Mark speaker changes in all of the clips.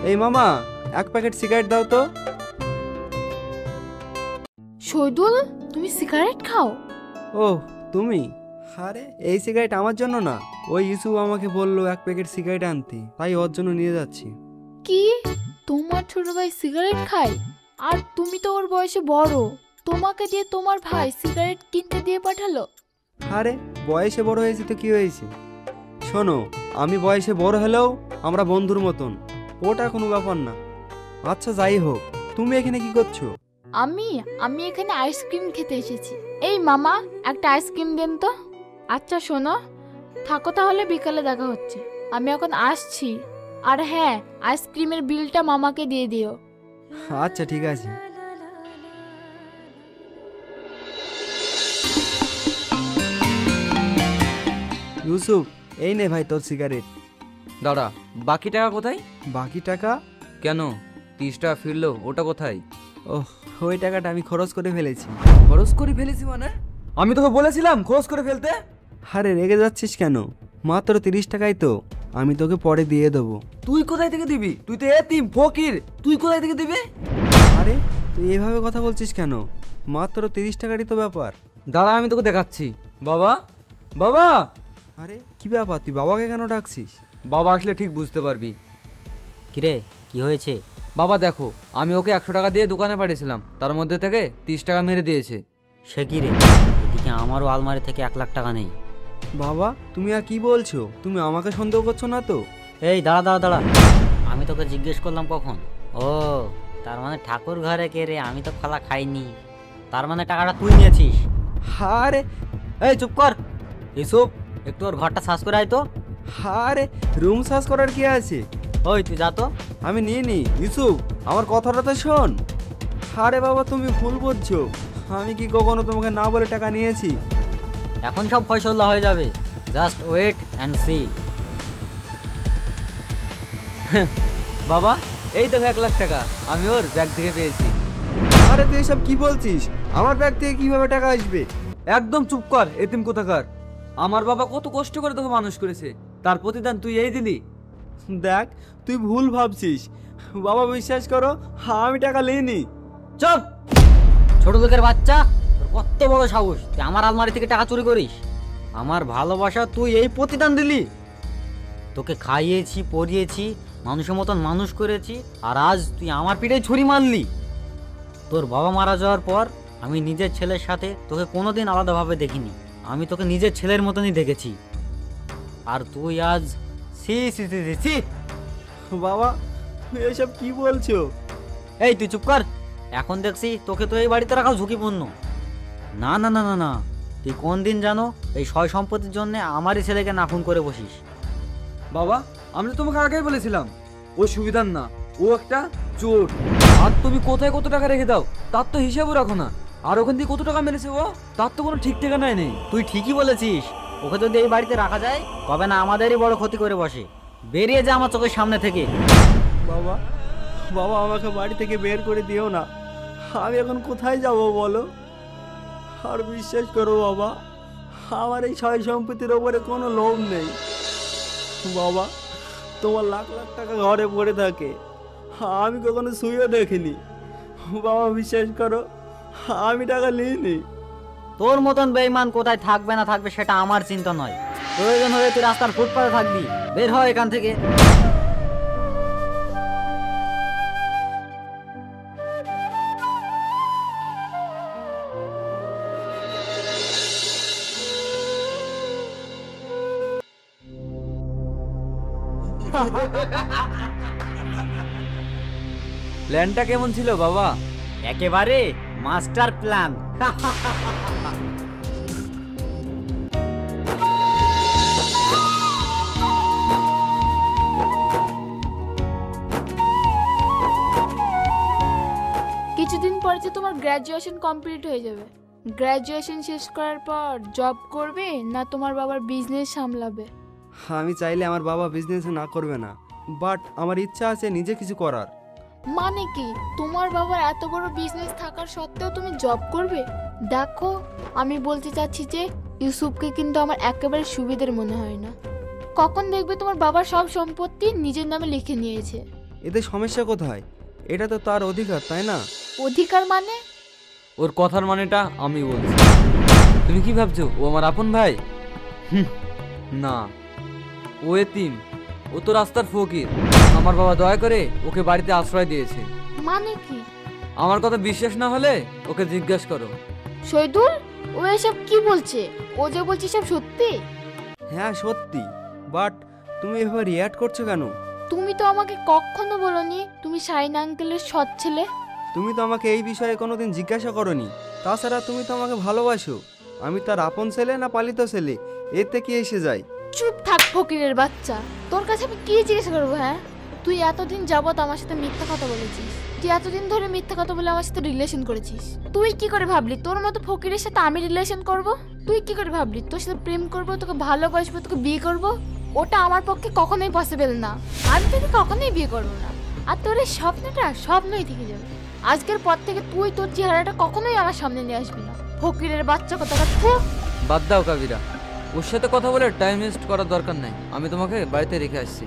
Speaker 1: এই মামা, এক প্যাকেট সিগারেট দাও তো।
Speaker 2: শহীদুল, তুমি সিগারেট খাও?
Speaker 1: ও তুমি? আরে এই সিগারেট আমার জন্য না, ওই ইউসুফ আমাকে বললো এক প্যাকেট সিগারেট আনতে, তাই ওর জন্য নিয়ে যাচ্ছি।
Speaker 2: কি, তোমার ছোট ভাই সিগারেট খায়? আর তুমি তো ওর বয়সে বড়, তোমাকে দিয়ে তোমার ভাই সিগারেট কিনতে দিয়ে পাঠালো?
Speaker 1: আরে বয়সে বড় হয়েছে তো কি হয়েছে? শোনো, আমি বয়সে বড় হলেও আমরা বন্ধুর মতন, ওটা কোনো ব্যাপার না। আচ্ছা যাই হোক, তুমি এখানে কি করছো?
Speaker 2: আমি এখানে আইসক্রিম খেতে এসেছি। এই মামা, একটা আইসক্রিম দেন তো। আচ্ছা শোনো, থাকো তাহলে, বিকালে দেখা হচ্ছে। আমি এখন আসছি। আর হ্যাঁ, আইসক্রিমের বিলটা মামাকে দিয়ে দিও।
Speaker 1: আচ্ছা ঠিক আছে। ইউসুফ, এই নে ভাই তোর সিগারেট।
Speaker 3: দাঁড়া, বাকি টাকা কোথায়?
Speaker 1: বাকি টাকা?
Speaker 3: কেন, 30 টাকা ফিরলো, ওটা কোথায়?
Speaker 1: ওহ, ওই টাকাটা আমি খরচ করে ফেলেছি।
Speaker 3: খরচ করে ফেলেছি মানে? আমি তোকে বলেছিলাম খরচ করে ফেলতে।
Speaker 1: আরে রেগে যাচ্ছিস কেন? মাত্র 30 টাকাই তো, আমি তোকে পরে দিয়ে দেবো।
Speaker 3: তুই কোথায় থেকে দিবি? তুই তো এতিম ফকির, তুই কোথায় থেকে দিবি?
Speaker 1: আরে তুই এভাবে কথা বলছিস কেন? মাত্র 30 টাকারই তো ব্যাপার।
Speaker 3: দাঁড়া, আমি তোকে দেখাচ্ছি। বাবা, বাবা।
Speaker 1: আরে কি ব্যাপার, তুই বাবাকে কেন ডাকছিস?
Speaker 3: বাবা আসলে ঠিক বুঝতে পারবি।
Speaker 4: কিরে, কি হয়েছে?
Speaker 3: বাবা দেখো, আমি ওকে 100 টাকা দিয়ে দোকানে পাঠিয়েছিলাম, তার মধ্যে থেকে 30 টাকা মেরে দিয়েছে।
Speaker 4: সে কি রে, এদিকে আমারও আলমারি থেকে 1 লাখ টাকা নেই।
Speaker 1: বাবা তুমি আর কি বলছো? তুমি আমাকে সন্দেহ করছো না তো?
Speaker 4: এই দাঁড়া দাঁড়া দাঁড়া, আমি তোকে জিজ্ঞেস করলাম কখন? ও, তার মানে ঠাকুর ঘরে কে রে? আমি তো খালা খাইনি, তার মানে টাকাটা তুই নিয়েছিস?
Speaker 1: আরে
Speaker 4: এই চুপ কর ইউসুফ, একটু ওর ঘরটা সার্চ করে আয় তো।
Speaker 1: আরে রুম সার্চ করার কি আছে?
Speaker 4: ওই তুই যা তো।
Speaker 1: আমি নিয়ে নি। ইউসুফ, আমার কথাটা তো শোন। আরে বাবা তুমি ভুল বুঝছো, আমি কি কখনো তোমাকে না বলে টাকা নিয়েছি?
Speaker 4: এখন সব ফয়সালা হয়ে যাবে, জাস্ট ওয়েট অ্যান্ড সি।
Speaker 3: বাবা, এই দেখো 1 লাখ টাকা আমি ওর ব্যাগ থেকে পেয়েছি।
Speaker 1: আরে তুই এসব কি বলছিস? আমার ব্যাগ থেকে কিভাবে টাকা আসবে?
Speaker 3: একদম চুপ কর, এতিম কোথাকার। আমার বাবা কত কষ্ট করে তোকে মানুষ করেছে, তার প্রতিদান তুই এই দিলি?
Speaker 1: দেখ, তুই ভুল ভাবছিস। বাবা বিশ্বাস করো, আমি টাকা নিইনি।
Speaker 4: চুপ, ছোট লোকের বাচ্চা, তোর কত বড় সাহস, তুই আমার আলমারি থেকে টাকা চুরি করিস? আমার ভালোবাসা তুই এই প্রতিদান দিলি? তোকে খাইয়েছি, পরিয়েছি, মানুষের মতন মানুষ করেছি, আর আজ তুই আমার পিঠে ছুরি মারলি? তোর বাবা মারা যাওয়ার পর আমি নিজের ছেলের সাথে তোকে কোনোদিন আলাদাভাবে দেখিনি, আমি তোকে নিজের ছেলের মতনই দেখেছি। আর তুই আজ সি সি সি সি সি।
Speaker 1: বাবা তুই এসব কি বলছো?
Speaker 4: এই তুই চুপ কর, এখন দেখছি তোকে তো এই বাড়িতে রাখাও ঝুঁকিপূর্ণ। না না না না না, তুই কোন দিন জানো এই সয় সম্পত্তির জন্য আমারই ছেলেকে নাখুন করে বসিস।
Speaker 3: বাবা, আমি তো তোমাকে আগেই বলেছিলাম ও সুবিধার না, ও একটা চোর। আর তুমি কোথায় কত টাকা রেখে দাও তার তো হিসাবও রাখো না। আর ওখান থেকে কত টাকা মেরেছে ও, তার তো কোনো ঠিক ঠিকানাই নেই।
Speaker 4: তুই ঠিকই বলেছিস, ওকে যদি এই বাড়িতে রাখা যায় কবে না আমাদেরই বড় ক্ষতি করে বসে। বেরিয়ে যা আমার চোখের সামনে থেকে।
Speaker 1: বাবা, বাবা আমাকে বাড়ি থেকে বের করে দিও না, আমি এখন কোথায় যাব বলো? আর বিশ্বাস করো বাবা, আমার এই সয় সম্পত্তির ওপরে কোনো লোভ নেই। বাবা, তোমার লাখ লাখ টাকা ঘরে পড়ে থাকে, আমি কখনো শুয়েও দেখিনি। বাবা বিশ্বাস করো, আমি টাকা নিইনি।
Speaker 4: তোর মতন বেঈমান কোথায় থাকবে না থাকবে সেটা আমার চিন্তা নয়, প্রয়োজন হলে তুই রাস্তার ফুটপাতে থাকবি। বের হয় এখান থেকে।
Speaker 3: প্ল্যানটা কেমন ছিল বাবা?
Speaker 4: একেবারে মাস্টার প্ল্যান।
Speaker 2: কিছুদিন পরে যে তোমার গ্র্যাজুয়েশন কমপ্লিট হয়ে যাবে, গ্র্যাজুয়েশন শেষ করার পর জব করবে না তোমার বাবার বিজনেস সামলাবে?
Speaker 1: আমি চাইলে আমার বাবা বিজনেস না করবে না, বাট আমার ইচ্ছা আছে নিজে কিছু করার।
Speaker 2: মানে কি, তোমার বাবার এত বড় বিজনেস থাকার সত্ত্বেও তুমি জব করবে? দেখো, আমি বলতে চাচ্ছি যে ইউসুফকে কিন্তু আমার একেবারে সুবিধার মনে হয় না। কখন দেখবে তোমার বাবার সব সম্পত্তি নিজের নামে লিখে নিয়েছে।
Speaker 1: এতে সমস্যা কোথায়? এটা তো তার অধিকার, তাই না?
Speaker 2: অধিকার মানে?
Speaker 3: ওর কথার মানেটা আমি বলছি। তুমি কি ভাবছো ও আমার আপন ভাই? না, ও এতিম, ও তো রাস্তার ফকির। আমার বাবা দয়া করে ওকে বাড়িতে আশ্রয় দিয়েছে।
Speaker 2: মানে কি?
Speaker 3: আমার কথা বিশ্বাস না হলে ওকে জিজ্ঞেস করো।
Speaker 2: শহীদুল, ও এসব কি বলছে? ও যে বলছে সব সত্যি?
Speaker 1: হ্যাঁ সত্যি, বাট তুমি এভাবে রিয়াক্ট করছো কেন?
Speaker 2: তুমি তো আমাকে কখনো বলনি তুমি শাহিন আঙ্কেলের সৎ ছেলে।
Speaker 1: তুমি তো আমাকে এই বিষয়ে কোনোদিন জিজ্ঞাসা করোনি। তাছাড়া তুমি তো আমাকে ভালোবাসো। আমি তার আপন ছেলে না পালিত ছেলে, এতে কি এসে যায়?
Speaker 2: চুপ থাক ফকিরের বাচ্চা। তোর কাছে আমি কি জিজ্ঞাসা করবো? হ্যাঁ, তুই এতদিন যাবত আমার সাথে মিথ্যা কথা বলেছিস। তুই এতদিন ধরে মিথ্যা কথা বলে আমার সাথে রিলেশন করেছিস। তুই কি করে ভাবলি তোর মতো ফকিরের সাথে আমি রিলেশন করব? তুই কি করে ভাবলি তোর সাথে প্রেম করব, তোকে ভালোবাসবো, তোকে বিয়ে করব? ওটা আমার পক্ষে কখনোই পসিবল না। আমি তোকে কখনোই বিয়ে করবো না। আর তোর এই স্বপ্নটা স্বপ্নই থেকে যাবে। আজকের পর থেকে তুই তোর চেহারাটা কখনোই আমার সামনে নিয়ে আসবি না। ফকিরের বাচ্চা কোথাকার।
Speaker 3: বাদ দাও কাবিরা, ওর সাথে কথা বলে টাইম ওয়েস্ট করার দরকার নাই। আমি তোমাকে বাড়িতে রেখে আসছি।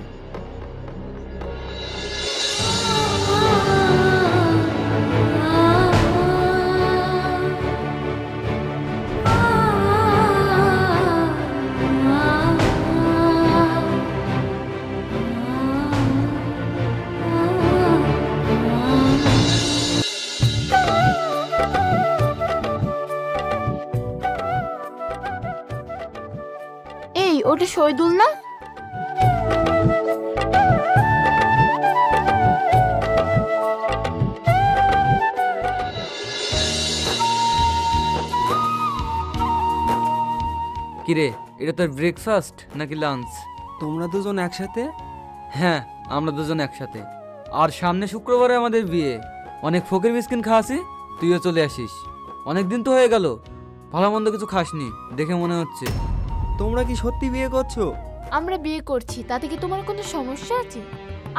Speaker 2: এই ওটা শহীদুল না?
Speaker 3: কিরে, এটা তোর ব্রেকফাস্ট নাকি লাঞ্চ?
Speaker 1: তোমরা দুজন একসাথে?
Speaker 3: হ্যাঁ, আমরা দুজন একসাথে। আর সামনে শুক্রবারে আমাদের বিয়ে। অনেক ফকির মিসকিন খাওয়াছি, তুইও চলে আসিস। অনেক দিন তো হয়ে গেল, ভালো মন্দ কিছু খাসনি দেখে মনে হচ্ছে।
Speaker 1: তোমরা কি সত্যি বিয়ে করছো?
Speaker 2: আমরা বিয়ে করছি, তাতে কি তোমার কোনো সমস্যা আছে?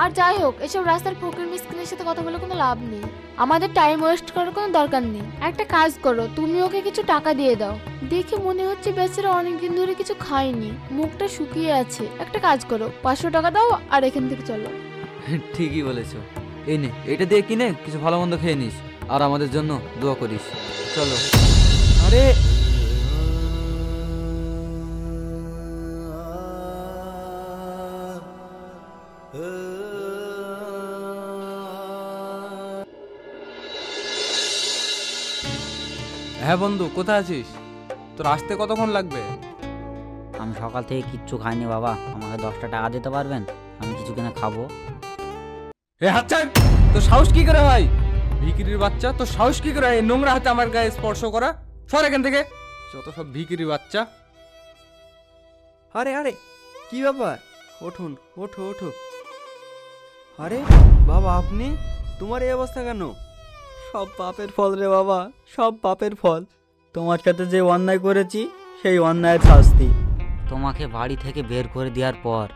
Speaker 2: আর যাই হোক, এসব রাস্তার ফকির মিসকিনের সাথে কথা বলে কোনো লাভ নেই। আমাদের টাইম ওয়েস্ট করার কোনো দরকার নেই। একটা কাজ করো, তুমি ওকে কিছু টাকা দিয়ে দাও। দেখে মনে হচ্ছে বেচারা অনেকদিন ধরে কিছু খায়নি, মুখটা শুকিয়ে আছে। একটা কাজ করো, 500 টাকা দাও আর এখান থেকে চলো।
Speaker 3: ঠিকই বলেছো। এই নে, এটা দিয়ে কিনে কিছু ভালো মন্দ খেয়ে নিস আর আমাদের জন্য দোয়া করিস। চলো।
Speaker 1: আরে
Speaker 5: হ্যাঁ বন্ধু, কোথায় আছিস? তোর আসতে কতক্ষণ লাগবে?
Speaker 4: আমি সকাল থেকে কিচ্ছু খাইনি বাবা, আমাকে 10টা টাকা দিতে পারবেন? আমি কিছু কিনে খাবো।
Speaker 5: এ আচ্ছা, তোর সাহস কি করে হয়? ভিকিরির বাচ্চা, তোর সাহস কি করে হয় এই নোংরা হাতে আমার গায়ে স্পর্শ করা? সর এখান থেকে, যত সব ভিকিরি বাচ্চা।
Speaker 1: আরে আরে, কি ব্যাপার? ওঠুন, ওঠো ওঠো। আরে বাবা, আপনি? তোমার এই অবস্থা কেন?
Speaker 6: সব পাপের ফল রে বাবা, সব পাপের ফল। তোমার সাথে যে অন্যায় করেছি সেই অন্যায়ের শাস্তি।
Speaker 4: তোমাকে বাড়ি থেকে বের করে দেওয়ার পর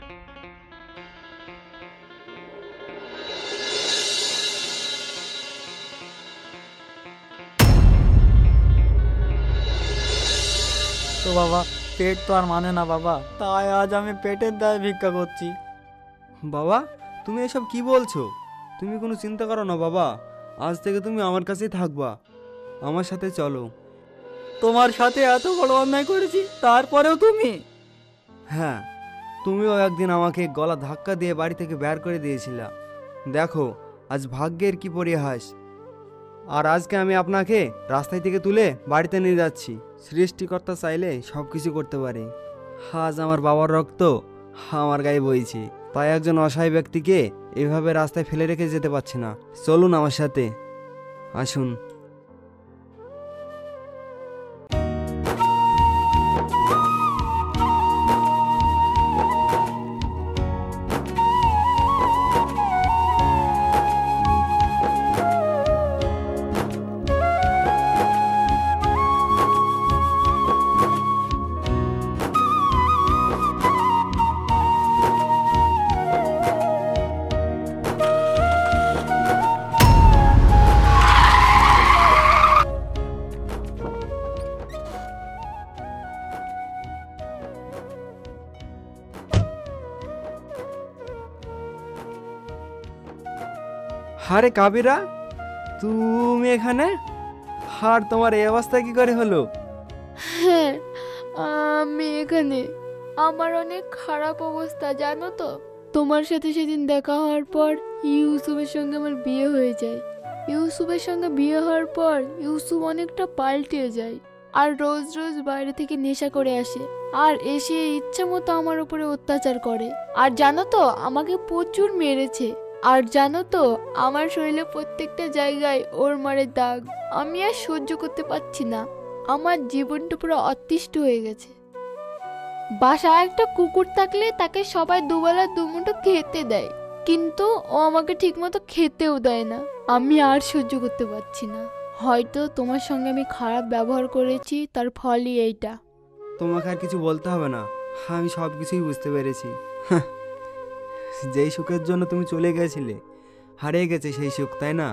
Speaker 6: তো বাবা, পেট তো আর মানে না বাবা, তাই আজ আমি পেটের দায়ে ভিক্ষা করছি।
Speaker 1: বাবা, তুমি এসব কি বলছো? তুমি কোনো চিন্তা করো না বাবা, আজ থেকে তুমি আমার কাছেই থাকবা। আমার সাথে চলো।
Speaker 6: তোমার সাথে এত বড় অন্যায় করেছি, তারপরেও তুমি?
Speaker 1: হ্যাঁ, তুমিও একদিন আমাকে গলা ধাক্কা দিয়ে বাড়ি থেকে বের করে দিয়েছিলা। দেখো আজ ভাগ্যের কি পরিহাস। আর আজকে আমি আপনাকে রাস্তায় থেকে তুলে বাড়িতে নিয়ে যাচ্ছি। সৃষ্টিকর্তা চাইলে সব কিছু করতে পারে। আজ আমার বাবার রক্ত আমার গায়ে বইছে, তাই একজন অসহায় ব্যক্তিকে এভাবে রাস্তায় ফেলে রেখে যেতে পারছি না। চলুন আমার সাথে, আসুন। আরে কাবিরা, তুমি এখানে? আর তোমার এই অবস্থা কি করে হলো?
Speaker 2: হ্যাঁ, আমি এখানে। আমার অনেক খারাপ অবস্থা জানো তো। তোমার সাথে সেদিন দেখা হওয়ার পর ইউসুফের সঙ্গে আমার বিয়ে হয়ে যায়। ইউসুফের সঙ্গে বিয়ে হওয়ার পর ইউসুফ অনেকটা পাল্টে যায় আর রোজ রোজ বাইরে থেকে নেশা করে আসে আর এসে ইচ্ছা মতো আমার উপরে অত্যাচার করে। আর জানো তো আমাকে প্রচুর মেরেছে। আর জানো তো আমার শরীরে প্রত্যেকটা জায়গায় ওর মারের দাগ। আমি আর সহ্য করতে পারছি না। আমার জীবনটা পুরো অতিষ্ঠ হয়ে গেছে। বাসায় একটা কুকুর থাকলে তাকে সবাই দুবেলা দুমুঠো খেতে দেয়, কিন্তু ও আমাকে ঠিকমতো খেতেও দেয় না। আমি আর সহ্য করতে পারছি না। হয়তো তোমার সঙ্গে আমি খারাপ ব্যবহার করেছি, তার ফলই এইটা।
Speaker 1: তোমাকে আর কিছু বলতে হবে না, আমি সব কিছুই বুঝতে পেরেছি। যেই সুখের জন্য তুমি চলে গেছিলে, হারিয়ে গেছে সেই সুখ, তাই না?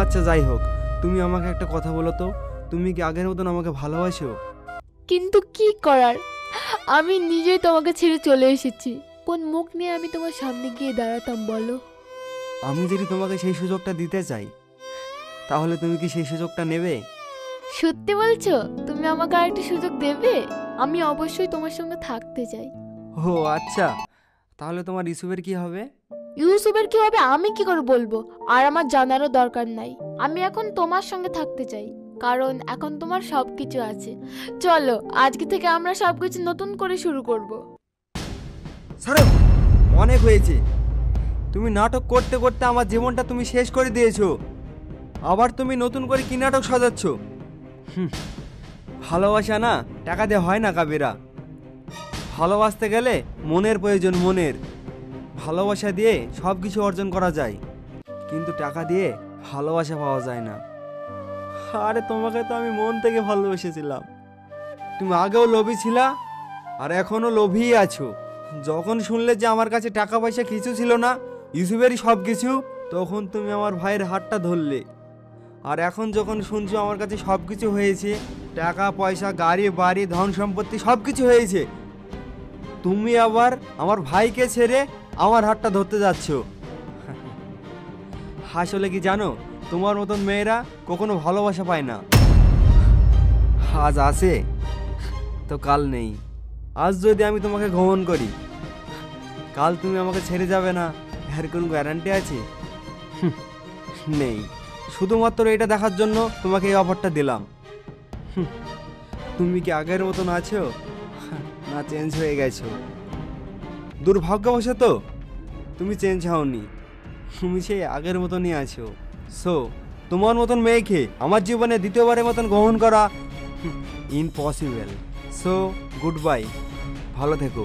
Speaker 1: আচ্ছা যাই হোক, তুমি আমাকে একটা কথা বলো তো, তুমি কি আগের মতন আমাকে ভালোবাসো?
Speaker 2: কিন্তু কি করার, আমি নিজেই তোমাকে ছেড়ে চলে এসেছি। কোন মুখ নিয়ে আমি তোমার সামনে গিয়ে দাঁড়াতাম বলো?
Speaker 1: আমি যদি তোমাকে সেই সুযোগটা দিতে চাই, তাহলে তুমি কি সেই সুযোগটা নেবে?
Speaker 2: সত্যি বলছো? তুমি আমাকে আর একটা সুযোগ দেবে? আমি অবশ্যই তোমার সঙ্গে থাকতে চাই।
Speaker 1: ও আচ্ছা, তাহলে তোমার ইউসুফের কি হবে?
Speaker 2: ইউসুফের কি হবে আমি কি করে বলবো? আর আমার জানারও দরকার নাই। আমি এখন তোমার সঙ্গে থাকতে চাই, কারণ এখন তোমার সবকিছু আছে। চলো আজকে থেকে আমরা সবকিছু নতুন করে শুরু করব।
Speaker 1: ছাড়ো, অনেক হয়েছে। তুমি নাটক করতে করতে আমার জীবনটা তুমি শেষ করে দিয়েছো। আবার তুমি নতুন করে কি নাটক সাজাচ্ছ? ভালোবাসা না টাকা দিয়ে হয় না কাবিরা। ভালোবাসতে গেলে মনের প্রয়োজন, মনের। ভালোবাসা দিয়ে সব কিছু অর্জন করা যায়, কিন্তু টাকা দিয়ে ভালোবাসা পাওয়া যায় না। আরে তোমাকে তো আমি মন থেকে ভালোবেসেছিলাম। তুমি আগেও লোভী ছিলা আর এখনো লোভীই আছো। যখন শুনলে যে আমার কাছে টাকা পয়সা কিছু ছিল না, ইউসুফেরই সব কিছু, তখন তুমি আমার ভাইয়ের হাতটা ধরলে। আর এখন যখন শুনছো আমার কাছে সব কিছু হয়েছে, টাকা পয়সা, গাড়ি বাড়ি, ধন সম্পত্তি সব কিছু হয়েছে, তুমি আবার আমার ভাইকে ছেড়ে আমার হাতটা ধরতে যাচ্ছ। আসলে কি জানো, তোমার মতন মেয়েরা কখনো ভালোবাসা পায় না। আজ আছে তো কাল নেই। আজ যদি আমি তোমাকে গ্রহণ করি, কাল তুমি আমাকে ছেড়ে যাবে না, এর কোনো গ্যারান্টি আছে? নেই। শুধুমাত্র এটা দেখার জন্য তোমাকে এই অফারটা দিলাম। তুমি কি আগের মতন আছো না চেঞ্জ হয়ে গেছো? দুর্ভাগ্যবশত তুমি চেঞ্জ হওনি, তুমি সেই আগের মতনই আছো। সো তোমার মতন মেয়েকে আমার জীবনে দ্বিতীয়বারের মতন গ্রহণ করা ইম্পসিবল। সো গুড বাই, ভালো থেকো।